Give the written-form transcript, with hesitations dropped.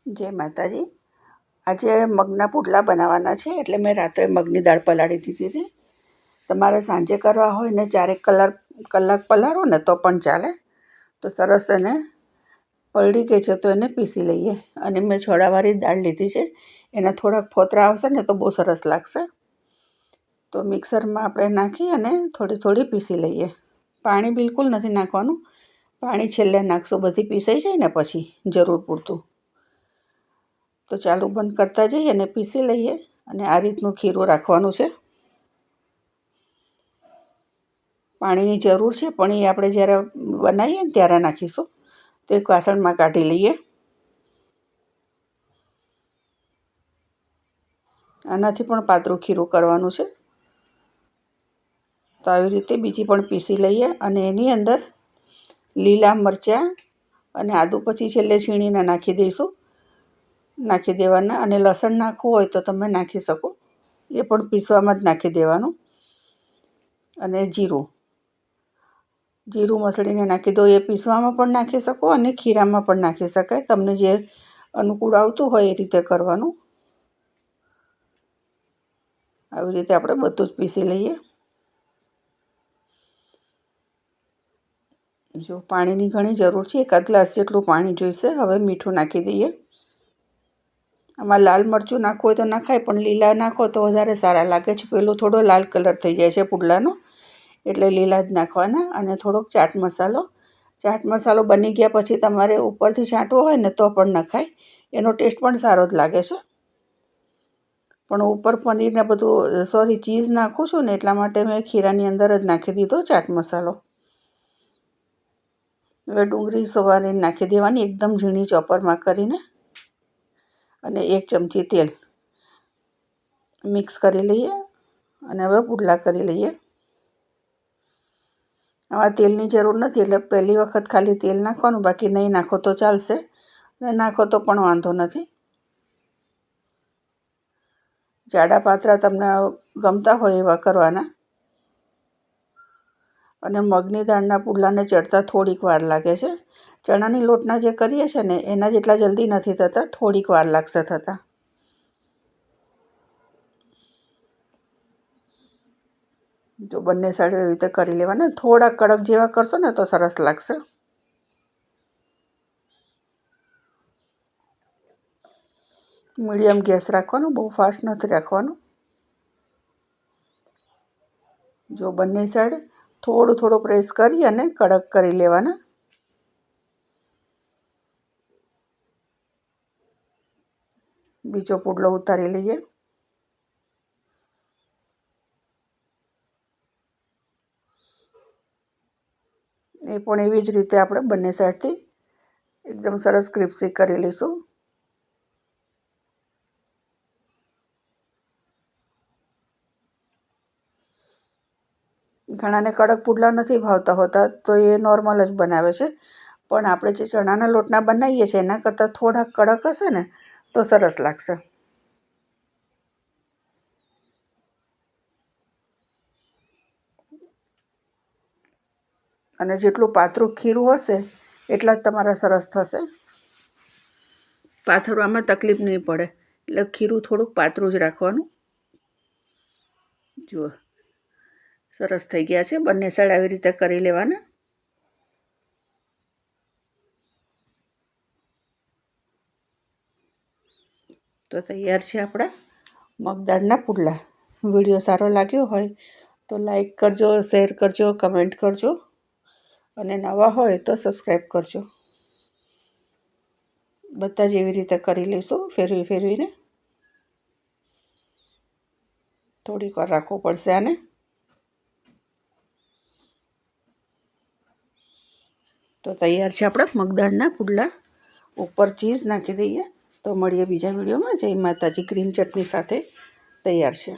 जय माताजी। आज मगना पुडला बनावाना छे एटले मैं रात्रे मगनी दाळ पलाળી दीधी थी। तमारे सांजे करवा होय ने 4 कलाक पलाळो ने तो पण चाले। तो सरस एने पलળી गई छे तो एने पीसी लईए अने मैं छोड़ावारी दाळ लीधी छे। एना थोड़ा फोतरा आवशे ने तो बहुत सरस लागशे। तो मिक्सर में आपणे नाखी अने थोड़ी थोड़ी पीसी लईए। पाणी बिल्कुल नथी नाखवानुं, पाणी छेल्ले नाखशो बधी पीसाई जाय ने पछी जरूर पूरतुं। तो चालू बंद करता जईए ने पीसी लईए अने आ रीतनुं खीરું राखवानुं छे। पाणीनी जरूर छे पण ए आपणे ज्यारे बनावीए ने त्यारे नाखीशुं। तो एक वासणमां काढी लईए। आनाथी पण पातळुं खीરું करवानुं छे। तो આવી રીતે બીજી પણ પીસી લઈએ અને એની અંદર લીલા મરચાં અને આદુ પછી છેલ્લે છીણીને નાખી દઈશું। નાખી દેવાના અને લસણ નાખવું હોય તો તમે નાખી શકો, એ પણ પીસવામાં જ નાખી દેવાનું। અને જીરું મસળીને નાખી દો, એ પીસવામાં પણ નાખી શકો અને ખીરામાં પણ નાખી શકાય, તમને જે અનુકૂળ આવતું હોય એ રીતે કરવાનું। આવી રીતે આપણે બધું જ પીસી લઈએ। जो पाणीनी घणी जरूर छे, 1 ग्लास जेटलुं पाणी जोईशे। हवे मीठुं नाखी दईए। आमां लाल मरचुं नाखवुं होय तो नाखाय पण लीला नाखो तो वधारे सारा लागे छे। पेલું थोड़ो लाल कलर थई जाय छे पुडलानो, एटले लीला ज नाखवाना। अने थोड़ोक चाट मसालो बनी गया पछी तमारे उपरथी छांटवो होय ने तो पण नखाय, एनो टेस्ट पण सारो ज लागे छे। पण उपर पनीर ने बधुं चीज नाखुं छुं ने એટલા માટે મેં ખીરાની અંદર જ નાખી દીધો ચાટ મસાલો। હવે ડુંગળી સમારીને નાખી દેવાની એકદમ ઝીણી ચોપરમાં કરીને અને 1 ચમચી તેલ મિક્સ કરી લઈએ અને હવે પુડલા કરી લઈએ। આમાં તેલની જરૂર નથી એટલે પહેલી વખત ખાલી તેલ નાખવાનું, બાકી નહીં નાખો તો ચાલશે અને નાખો તો પણ વાંધો નથી। જાડા પાતરા તમને ગમતા હોય એવા કરવાના। અને મગની દાળના પુડલાને ચડતા થોડીક વાર લાગે છે। ચણાની લોટના જે કરીએ છે ને એના જેટલા જલ્દી નથી થતા, થોડીક વાર લાગશે થતા। जो बंने साइड एवी रीते करी लेवाना। थोड़ा कड़क जेवा करशो ने तो सरस लागशे। मीडियम गैस राखवानो, बहु फास्ट नथी राखवानो। जो बंने साइड थोड़ो थोड़ो प्रेस करी अने कड़क करी लेवाना। बीजो पुडलो उतारी लईए। ए पण एवी ज रीते आपणे बंने साइडथी एकदम सरस क्रिस्पी करी लईशुं। घणाने कड़क पुडला नहीं भावता होता तो ये नॉर्मल ज बनावे छे, पण आपणे जे चणाना लोटना बनावीए छे एना करता थोड़ा कड़क हशे ने तो सरस लागशे। अने जेटલું પાતળું ખીરું હશે એટલા જ તમારા સરસ થશે। પાથરવામાં તકલીફ નહીં પડે એટલે ખીરું થોડુંક પાતળું જ રાખવાનું। જુઓ સરસ થઈ ગયા છે। બંને સાઈડ આવી રીતે કરી લેવાના। તો તૈયાર છે આપણા મગદાળના પુડલા। વિડીયો સારો લાગ્યો હોય તો લાઈક કરજો, શેર કરજો, કમેન્ટ કરજો અને નવા હોય તો સબસ્ક્રાઈબ કરજો। બધા જ એવી રીતે કરી લઈશું, ફેરવીને। થોડીક વાર રાખવું પડશે આને। तो तैयार है अपना मगदाळना पुडला। ऊपर चीज नाखी दईए। तो मळीए बीजा विडियो में। जय माताजी। ग्रीन चटनी साथे तैयार है।